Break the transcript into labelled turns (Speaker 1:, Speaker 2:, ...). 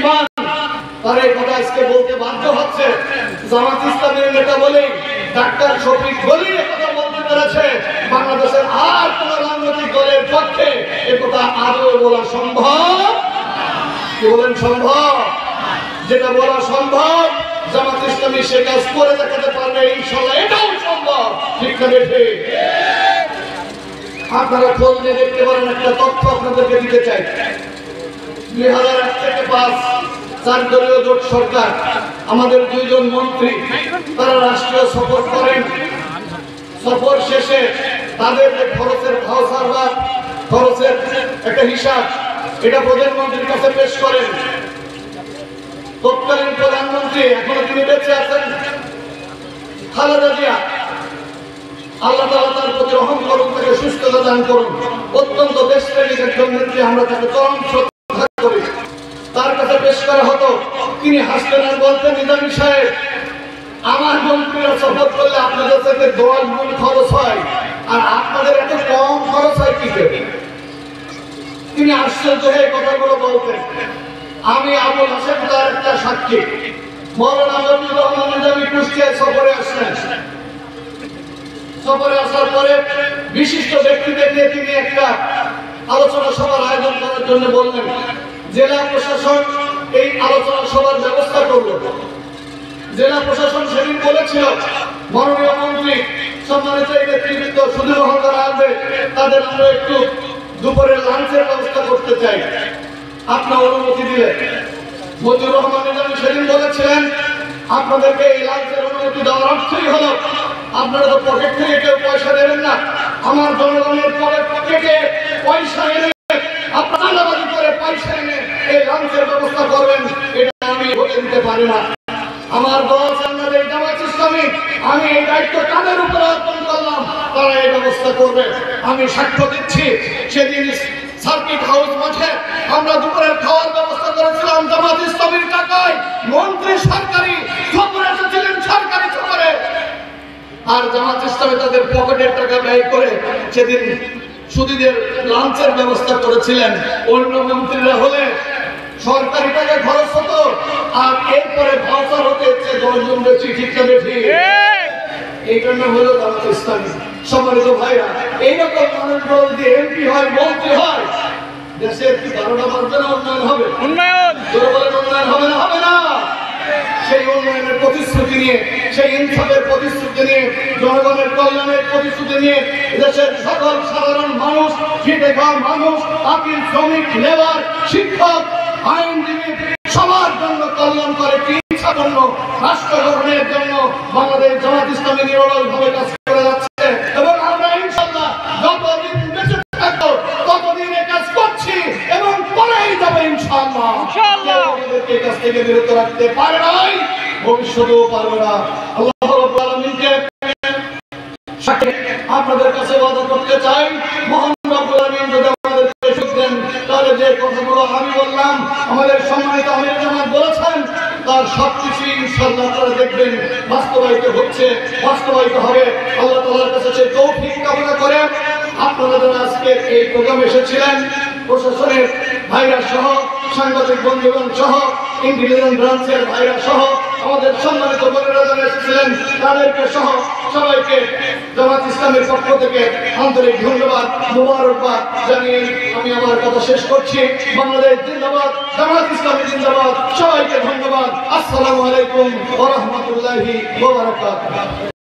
Speaker 1: মান তারা এই কথা আজকে বলতে বাধ্য হচ্ছে। জামাত ইসলামের নেতা বলেই, ডাক্তার শফিক বলেই একথা বলতে পেরেছে। বাংলাদেশের আর কোন রাজনৈতিক দলের পক্ষে একথা আদৌ বলা সম্ভব? কি বলেন সম্ভব? যেটা বলা সম্ভব জামাত ইসলামী সে কাজ করে দেখাতে পারবে ইনশাআল্লাহ, এটাও সম্ভব। ঠিক না বেঠে? আপনারা খোঁজ নিয়ে দেখতে পারেন। একটা তথ্য আপনাদেরকে দিতে চাই। 2001 থেকে 5 4 দলীয় জোট সরকার, আমাদের 2 জন মন্ত্রী তারা রাষ্ট্রীয় সফর করেন। সফর শেষে তাদের যে খরচের ভাউচার বা খরচের একটা হিসাব, এটা প্রধানমন্ত্রীর কাছে পেশ করেন। তৎকালীন প্রধানমন্ত্রী, এখনো তিনি বেঁচে আছেন, খালেদা জিয়া, আল্লাহ তাআলা তার প্রতি রহম করুন, তাকে সুস্থতা দান করুন। অত্যন্ত দেশপ্রেমিক একজন নেত্রী, আমরা তাকে চরম শ্রদ্ধা করি। তার কাছে পেশ করা হতো, তিনি হাসতেন আর বলতেন, নিজামী সাহেব, আমার মন্ত্রীরা সফর করলে আপনাদের সাথে 10 গুণ খরচ হয়, আর আপনাদের এত কম খরচ হয় কি করে? তিনি আশ্চর্য হয়ে কথাগুলো বলতেন। আমি আবুল হাসেম তার একটা সাক্ষী। মওলানা মজিবুর রহমান নিজামী কুষ্টিয়ায় সফরে আসলেন। সফরে আসার পরে বিশিষ্ট ব্যক্তিদের নিয়ে তিনি একটা আলোচনা সভার আয়োজন করার জন্য বললেন। জেলা প্রশাসন এই আলোচনা সভার ব্যবস্থা করল। জেলা প্রশাসন সেদিন বলেছিল, মাননীয় মন্ত্রী, সম্মানিত এই নেতৃবৃন্দ, শুধু মহোদয় আসবে, তাদের আমরা একটু দুপুরের লাঞ্চের ব্যবস্থা করতে চাই, আপনার অনুমতি দিলে। মজিবুর রহমান নিজামী সেদিন বলেছিলেন, আপনাদেরকে এই লাঞ্চের অনুমতি দেওয়ার অর্থই হলো আপনারা তো পকেট থেকে কেউ পয়সা দেবেন না, আমার জনগণের পকেটে পয়সা এনে, আপনারা চাঁদাবাজি করে পয়সা এনে এই লাঞ্চের ব্যবস্থা করবেন, এটা আমি বলে দিতে পারি না। আমার দল জান্নাতের জামাত ইসলামী, আমি এই দায়িত্ব তাদের উপর অর্পণ করলাম, তারা এই ব্যবস্থা করবে। আমি সাক্ষ্য দিচ্ছি, সেদিন সার্কিট হাউস মাঠে আমরা দুপুরের খাওয়ার ব্যবস্থা করেছিলাম জামাত ইসলামীর টাকায়। মন্ত্রী সরকারি সফরে এসেছিলেন, সরকারি সফরে, আর জামাত ইসলামী তাদের পকেটের টাকা ব্যয় করে সেদিন সুদীদের লাঞ্চের ব্যবস্থা করেছিলেন। অন্য মন্ত্রীরা হলে সরকারি টাকা খরচ হতো, আর এরপরে ভাউচার হতে 10 গুণ বেশি। ঠিক না বেশি? এই জন্য হলো জামাত ইসলামী। সম্মানিত ভাইরা, এইরকম মানুষগুলো যদি এমপি হয়, মন্ত্রী হয়, দেশের কি 12টা বাজবে না? উন্নয়ন হবে? উন্নয়ন উন্নয়ন হবে না? হবে না। সেই উন্নয়নের প্রতিশ্রুতি নিয়ে, সেই ইনসাফের প্রতিশ্রুতি নিয়ে, জনগণের কল্যাণের প্রতিশ্রুতি নিয়ে দেশের সকল সাধারণ মানুষ, খেটে খাওয়া মানুষ, আপিল, শ্রমিক, লেবার, শিক্ষক, আইনজীবী, সবার জন্য কল্যাণ করে চিকিৎসার জন্য, রাষ্ট্র গঠনের জন্য বাংলাদেশ জামাত ইসলামী নিরলসভাবে কাজ করে যাচ্ছে। এবং আমরা ইনশাআল্লাহ যতদিন বেঁচে থাকবো ততদিন এই কাজ করছি এবং করেই যাবো ইনশাআল্লাহ। আমাদেরকে এই কাজ থেকে বিরত রাখতে পারে নাই, ভবিষ্যতেও পারবে না। আল্লাহ রাব্বুল আলামিনকে আপনাদের কাছে ওয়াদা করতে চাই, মহান রাব্বুল আলামিন যদি আমাদেরকে সুযোগ দেন, তাহলে যে কথাগুলো আমি বললাম, আমাদের সম্মানিত আমির জামাত বলেছেন, তার সবকিছু ইনশাআল্লাহ আপনারা দেখবেন বাস্তবায়িত হচ্ছে, বাস্তবায়িত হবে। আল্লাহ তাআলার কাছে সেই তৌফিক কামনা করে আপনারা যারা আজকে এই প্রোগ্রামে এসেছিলেন, প্রশাসনের ভাইরা সহ, সাংবাদিক বন্ধুগণ সহ, ইন্টেলিজেন্স ব্রাঞ্চের ভাইরা সহ, আমাদের সম্মানিত বোনেরা যারা এসেছিলেন তাদেরকে সহ সবাইকে জামাত ইসলামের পক্ষ থেকে আন্তরিক ধন্যবাদ, মোবারকবাদ জানিয়ে আমি আমার কথা শেষ করছি। বাংলাদেশ জিন্দাবাদ, জামাত ইসলামী জিন্দাবাদ। সবাইকে ধন্যবাদ। আসসালামু আলাইকুম ওয়া রাহমাতুল্লাহি ওয়া বারাকাতুহু।